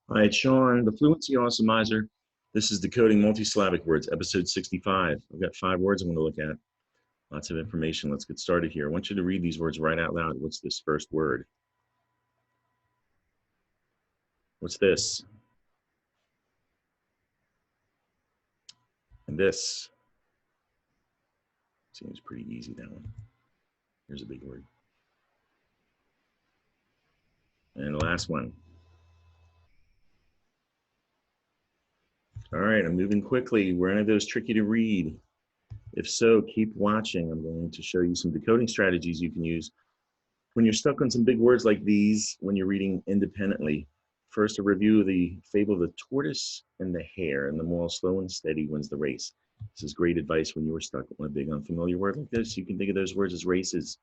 All right, Sean, the Fluency Awesomizer. This is Decoding Multi-Syllabic Words, episode 65. I've got 5 words I'm going to look at. Lots of information. Let's get started here. I want you to read these words right out loud. What's this first word? What's this? And this. Seems pretty easy, that one. Here's a big word. And the last one. All right, I'm moving quickly. Were any of those tricky to read? If so, keep watching. I'm going to show you some decoding strategies you can use when you're stuck on some big words like these when you're reading independently. First, a review of the fable of the tortoise and the hare, and the moral: slow and steady wins the race. This is great advice when you were stuck on a big unfamiliar word like this. You can think of those words as races.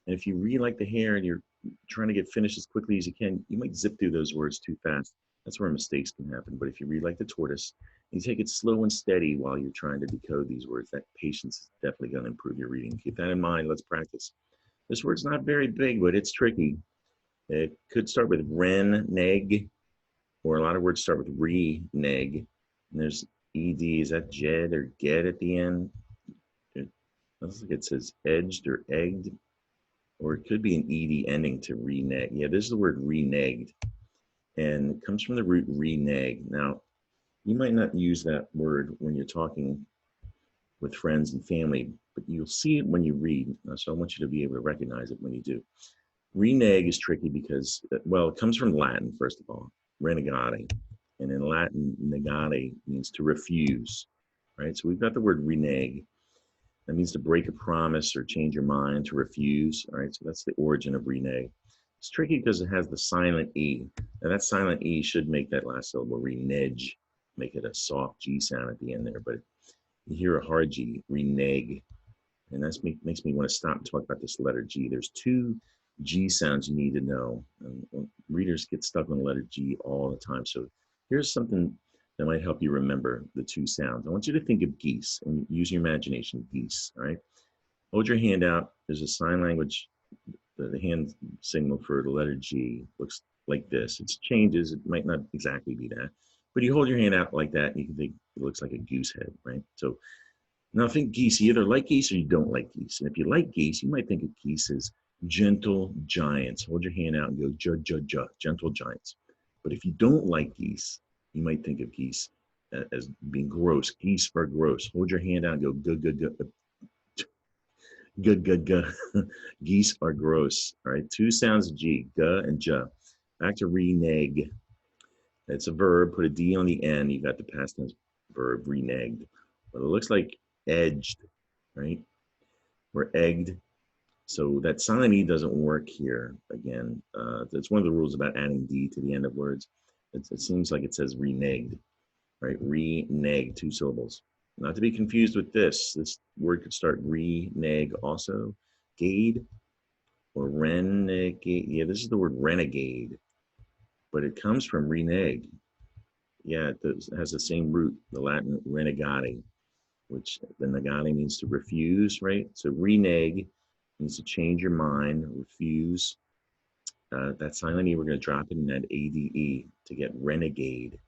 And if you read like the hare and you're trying to get finished as quickly as you can, you might zip through those words too fast. That's where mistakes can happen. But if you read like the tortoise, you take it slow and steady while you're trying to decode these words, that patience is definitely going to improve your reading. Keep that in mind. Let's practice. This word's not very big, but it's tricky. It could start with renegade, or a lot of words start with renegade. And there's ed. Is that jed or get at the end? It looks like it says edged or egged, or it could be an ed ending to renege. Yeah, this is the word reneged, and it comes from the root renege. Now, you might not use that word when you're talking with friends and family, but you'll see it when you read. So I want you to be able to recognize it when you do. Renege is tricky because, well, it comes from Latin, first of all, renegade. And in Latin, negare means to refuse, right? So we've got the word renege. That means to break a promise or change your mind, to refuse, all right? So that's the origin of renege. It's tricky because it has the silent E. Now that silent E should make that last syllable renege, make it a soft G sound at the end there, but you hear a hard G, renege. And that makes me want to stop and talk about this letter G. There's 2 G sounds you need to know. And readers get stuck on the letter G all the time. So here's something that might help you remember the 2 sounds. I want you to think of geese and use your imagination, geese, all right? Hold your hand out. There's a sign language, the hand signal for the letter G looks like this. It changes, it might not exactly be that, but you hold your hand out like that and you can think it looks like a goose head, right? So now think geese. You either like geese or you don't like geese. And if you like geese, you might think of geese as gentle giants. Hold your hand out and go, ja, ja, ja, gentle giants. But if you don't like geese, you might think of geese as being gross. Geese are gross. Hold your hand out and go, good, good, good, good, good, good. Geese are gross. All right, 2 sounds of G, ga and ja. Back to renege. It's a verb. Put a D on the end. You got the past tense verb, reneged. But it looks like edged, right? Or egged. So that silent E doesn't work here again. That's one of the rules about adding D to the end of words. It seems like it says reneged, right? Renege, 2 syllables. Not to be confused with this. This word could start renege also. Gade or renegade. Yeah, this is the word renegade, but it comes from renege. Yeah, it has the same root, the Latin renegade, which the negare means to refuse, right? So renege means to change your mind, refuse. That silent E, we're going to drop it in that ADE to get renegade.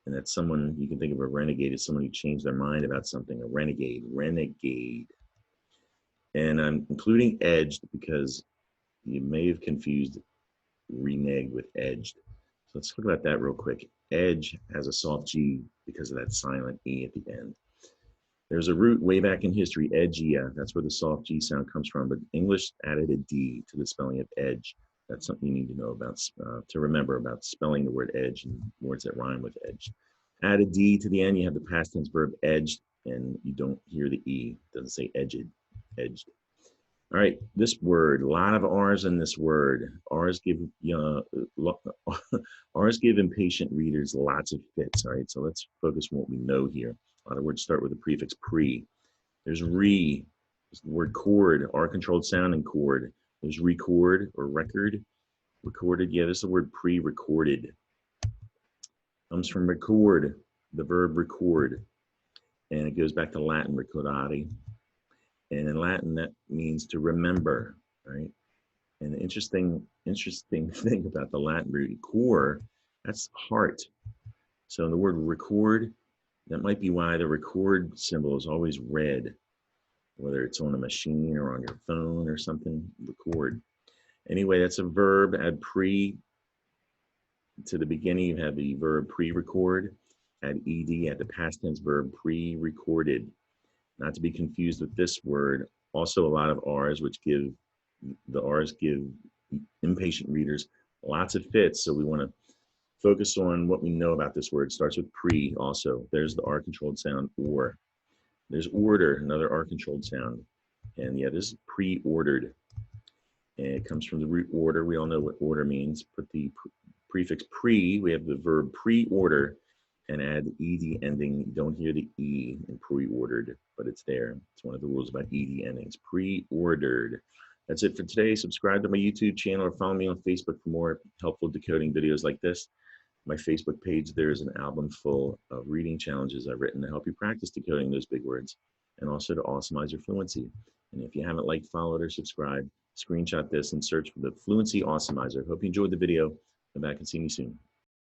And that's someone, you can think of a renegade as someone who changed their mind about something, a renegade, renegade. And I'm including edged because you may have confused renege with edged. So let's talk about that real quick. Edge has a soft G because of that silent E at the end. There's a root way back in history, edgia. That's where the soft G sound comes from. But English added a D to the spelling of edge. That's something you need to know about, to remember about spelling the word edge and words that rhyme with edge. Add a D to the end, you have the past tense verb edged, and you don't hear the E. It doesn't say edged, edged. All right, this word, a lot of R's in this word. R's give R's give impatient readers lots of fits. All right, so let's focus on what we know here. A lot of words start with the prefix pre. There's re, there's the word chord, R controlled sound and chord. There's record or record, recorded. Yeah, this is the word pre-recorded. Comes from record, the verb record, and it goes back to Latin, recordare. And in Latin, that means to remember, right? And the interesting thing about the Latin root, core, That's heart. So in the word record, that might be why the record symbol is always red, whether it's on a machine or on your phone or something, record. Anyway, that's a verb. Add pre to the beginning. You have the verb pre-record. Add ed at the past tense verb pre-recorded. Not to be confused with this word. Also a lot of R's, which give, the R's give impatient readers lots of fits. So we want to focus on what we know about this word. It starts with pre also. There's the R-controlled sound, or. There's order, another R-controlled sound. And yeah, this is pre-ordered. And it comes from the root order. We all know what order means. Put the prefix pre, we have the verb pre-order, and add the ed ending. Don't hear the e in pre-ordered, but it's there. It's one of the rules about ed endings. Pre-ordered. That's it for today. Subscribe to my YouTube channel or follow me on Facebook for more helpful decoding videos like this. My Facebook page, there's an album full of reading challenges I've written to help you practice decoding those big words and also to awesomize your fluency. And if you haven't liked, followed, or subscribed, screenshot this and search for the Fluency Awesomizer. Hope you enjoyed the video. Come back and see me soon.